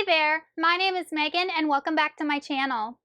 Hey there, my name is Megan and welcome back to my channel.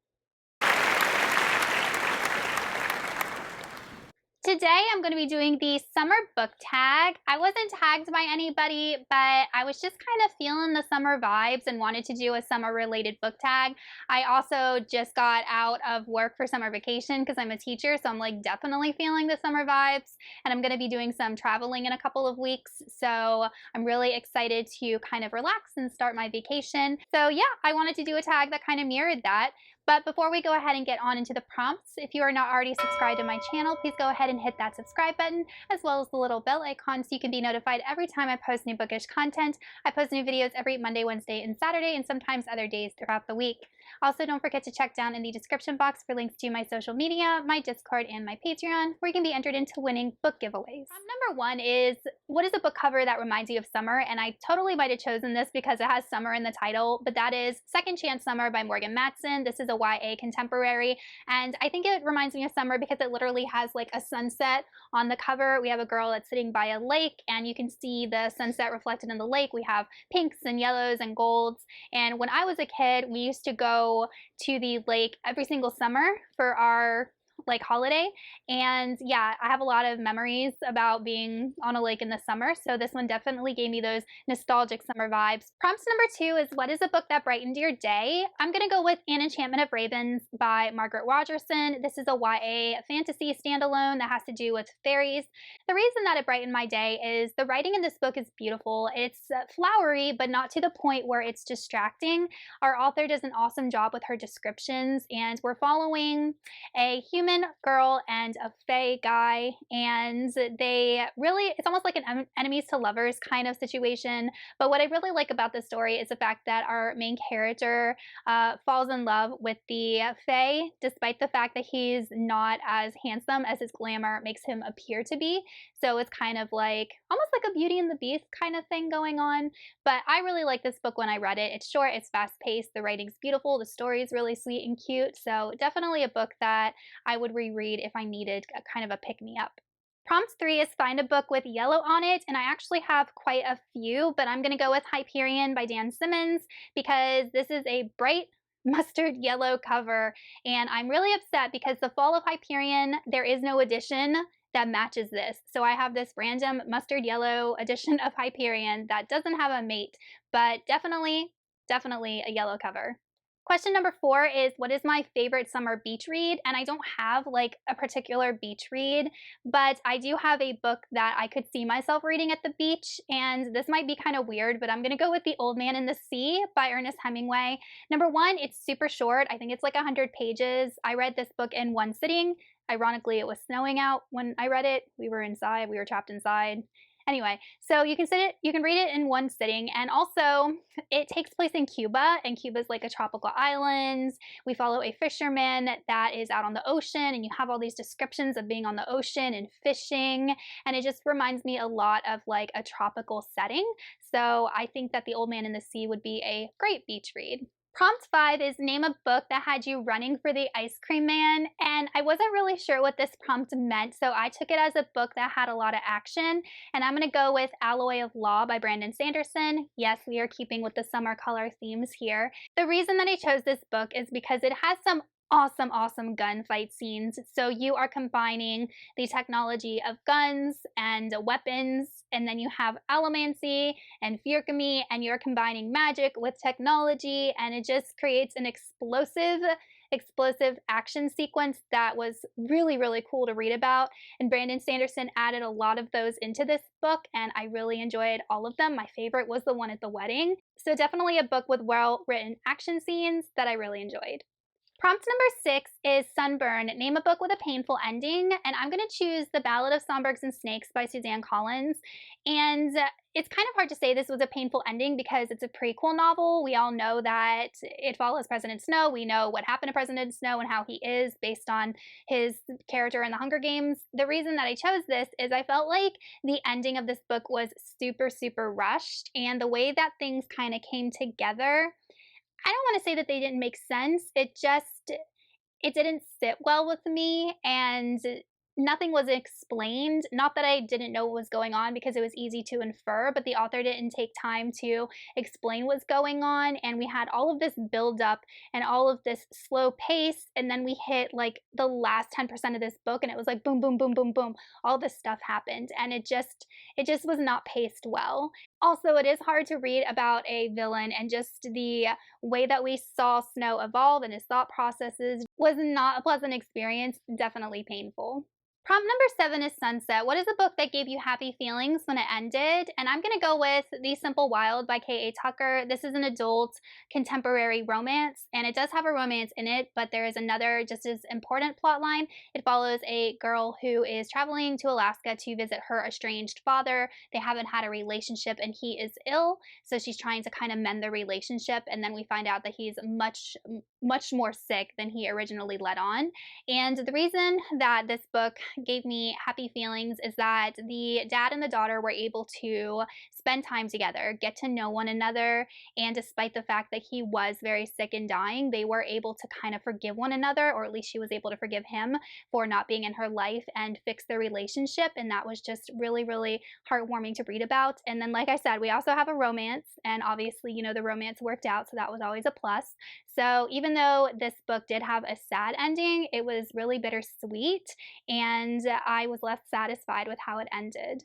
Today I'm going to be doing the summer book tag. I wasn't tagged by anybody, but I was just kind of feeling the summer vibes and wanted to do a summer related book tag. I also just got out of work for summer vacation because I'm a teacher, so I'm like definitely feeling the summer vibes, and I'm going to be doing some traveling in a couple of weeks, so I'm really excited to kind of relax and start my vacation. So yeah, I wanted to do a tag that kind of mirrored that. But before we go ahead and get on into the prompts, if you are not already subscribed to my channel, please go ahead and hit that subscribe button, as well as the little bell icon so you can be notified every time I post new bookish content. I post new videos every Monday, Wednesday, and Saturday, and sometimes other days throughout the week. Also, don't forget to check down in the description box for links to my social media, my Discord, and my Patreon, where you can be entered into winning book giveaways. Number one is, what is a book cover that reminds you of summer? And I totally might have chosen this because it has summer in the title, but that is Second Chance Summer by Morgan Matson. This is a YA contemporary, and I think it reminds me of summer because it literally has like a sunset on the cover. We have a girl that's sitting by a lake, and you can see the sunset reflected in the lake. We have pinks and yellows and golds, and when I was a kid, we used to go to the lake every single summer for our like holiday, and yeah, I have a lot of memories about being on a lake in the summer, so this one definitely gave me those nostalgic summer vibes. Prompts number two is, what is a book that brightened your day? I'm gonna go with An Enchantment of Ravens by Margaret Rogerson. This is a YA fantasy standalone that has to do with fairies. The reason that it brightened my day is the writing in this book is beautiful. It's flowery, but not to the point where it's distracting. Our author does an awesome job with her descriptions, and we're following a human girl and a fae guy, and it's almost like an enemies to lovers kind of situation. But what I really like about this story is the fact that our main character falls in love with the fae, despite the fact that he's not as handsome as his glamour makes him appear to be. So it's kind of like almost like a Beauty and the Beast kind of thing going on. But I really like this book when I read it. It's short, it's fast paced, the writing's beautiful, the story is really sweet and cute. So definitely a book that I would reread if I needed a kind of a pick-me-up. Prompt 3 is, find a book with yellow on it, and I actually have quite a few, but I'm going to go with Hyperion by Dan Simmons because this is a bright mustard yellow cover, and I'm really upset because the Fall of Hyperion, there is no edition that matches this. So I have this random mustard yellow edition of Hyperion that doesn't have a mate, but definitely a yellow cover. Question number 4 is, what is my favorite summer beach read? And I don't have like a particular beach read, but I do have a book that I could see myself reading at the beach, and this might be kind of weird, but I'm gonna go with The Old Man in the Sea by Ernest Hemingway. Number 1, it's super short. I think it's like 100 pages. I read this book in one sitting. Ironically, it was snowing out when I read it. We were inside, we were trapped inside. Anyway, so you can read it in one sitting, and also it takes place in Cuba, and Cuba's like a tropical island. We follow a fisherman that is out on the ocean, and you have all these descriptions of being on the ocean and fishing, and it just reminds me a lot of like a tropical setting. So I think that The Old Man in the Sea would be a great beach read. Prompt 5 is, name a book that had you running for the ice cream man, and I wasn't really sure what this prompt meant, so I took it as a book that had a lot of action, and I'm going to go with Alloy of Law by Brandon Sanderson. Yes, we are keeping with the summer color themes here. The reason that I chose this book is because it has some awesome gunfight scenes. So you are combining the technology of guns and weapons, and then you have allomancy and furchemy, and you're combining magic with technology, and it just creates an explosive action sequence that was really cool to read about. And Brandon Sanderson added a lot of those into this book, and I really enjoyed all of them. My favorite was the one at the wedding. So definitely a book with well-written action scenes that I really enjoyed. Prompt number 6 is Sunburn. Name a book with a painful ending, and I'm going to choose The Ballad of Songbirds and Snakes by Suzanne Collins. And it's kind of hard to say this was a painful ending because it's a prequel novel. We all know that it follows President Snow. We know what happened to President Snow and how he is based on his character in the Hunger Games. The reason that I chose this is I felt like the ending of this book was super rushed, and the way that things kind of came together, I don't want to say that they didn't make sense. It didn't sit well with me, and nothing was explained. Not that I didn't know what was going on, because it was easy to infer, but the author didn't take time to explain what's going on. And we had all of this build up and all of this slow pace. And then we hit like the last 10% of this book, and it was like boom, boom, boom, boom, boom. All this stuff happened. And it just was not paced well. Also, it is hard to read about a villain, and just the way that we saw Snow evolve and his thought processes was not a pleasant experience, definitely painful. Prompt number 7 is Sunset. What is a book that gave you happy feelings when it ended? And I'm going to go with The Simple Wild by K.A. Tucker. This is an adult contemporary romance, and it does have a romance in it, but there is another just as important plot line. It follows a girl who is traveling to Alaska to visit her estranged father. They haven't had a relationship, and he is ill, so she's trying to kind of mend the relationship, and then we find out that he's much, much more sick than he originally let on. And the reason that this book gave me happy feelings is that the dad and the daughter were able to spend time together, get to know one another, and despite the fact that he was very sick and dying, they were able to kind of forgive one another, or at least she was able to forgive him for not being in her life, and fix their relationship. And that was just really, really heartwarming to read about. And then, like I said, we also have a romance, and obviously, the romance worked out, so that was always a plus. So even though this book did have a sad ending, it was really bittersweet, and I was less satisfied with how it ended.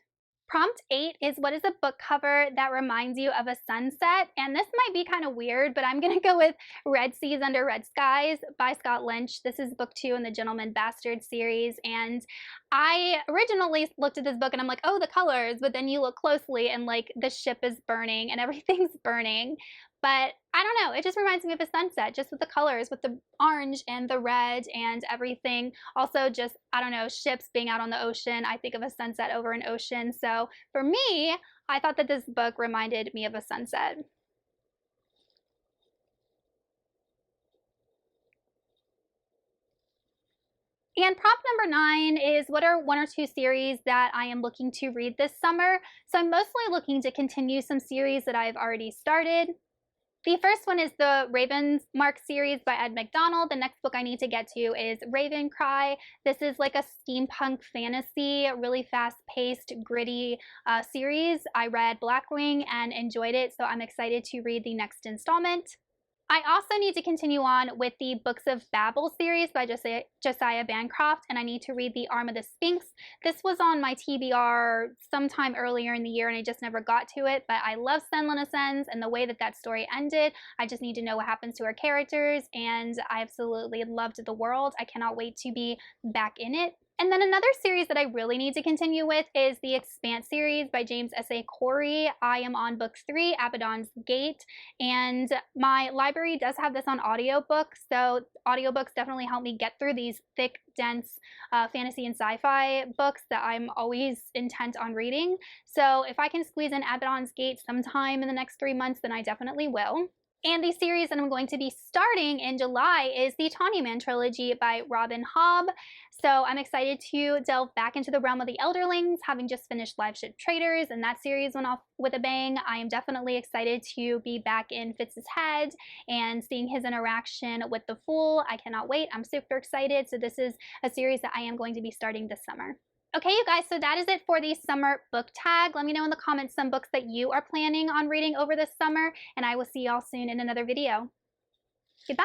Prompt 8 is, what is a book cover that reminds you of a sunset? And this might be kind of weird, but I'm going to go with Red Seas Under Red Skies by Scott Lynch. This is book 2 in the Gentleman Bastard series, and I originally looked at this book and I'm like, oh, the colors, but then you look closely and like the ship is burning and everything's burning. But I don't know, it just reminds me of a sunset, just with the colors, with the orange and the red and everything. Also, just, I don't know, ships being out on the ocean. I think of a sunset over an ocean. So for me, I thought that this book reminded me of a sunset. And prompt number 9 is, what are 1 or 2 series that I am looking to read this summer? So I'm mostly looking to continue some series that I've already started. The first one is the Raven's Mark series by Ed McDonald. The next book I need to get to is Raven Cry. This is like a steampunk fantasy, really fast-paced, gritty series. I read Blackwing and enjoyed it, so I'm excited to read the next installment. I also need to continue on with the Books of Babel series by Josiah Bancroft, and I need to read The Arm of the Sphinx. This was on my TBR sometime earlier in the year, and I just never got to it, but I love Senlin Ascends, and the way that that story ended, I just need to know what happens to our characters, and I absolutely loved the world. I cannot wait to be back in it. And then another series that I really need to continue with is the Expanse series by James S.A. Corey. I am on book 3, Abaddon's Gate, and my library does have this on audiobook, so audiobooks definitely help me get through these thick, dense fantasy and sci-fi books that I'm always intent on reading. So if I can squeeze in Abaddon's Gate sometime in the next 3 months, then I definitely will. And the series that I'm going to be starting in July is the Tawny Man trilogy by Robin Hobb. So I'm excited to delve back into the realm of the Elderlings, having just finished Live Ship Traders, and that series went off with a bang. I am definitely excited to be back in Fitz's head and seeing his interaction with the Fool. I cannot wait. I'm super excited. So this is a series that I am going to be starting this summer. Okay, you guys, so that is it for the summer book tag. Let me know in the comments some books that you are planning on reading over this summer, and I will see y'all soon in another video. Goodbye.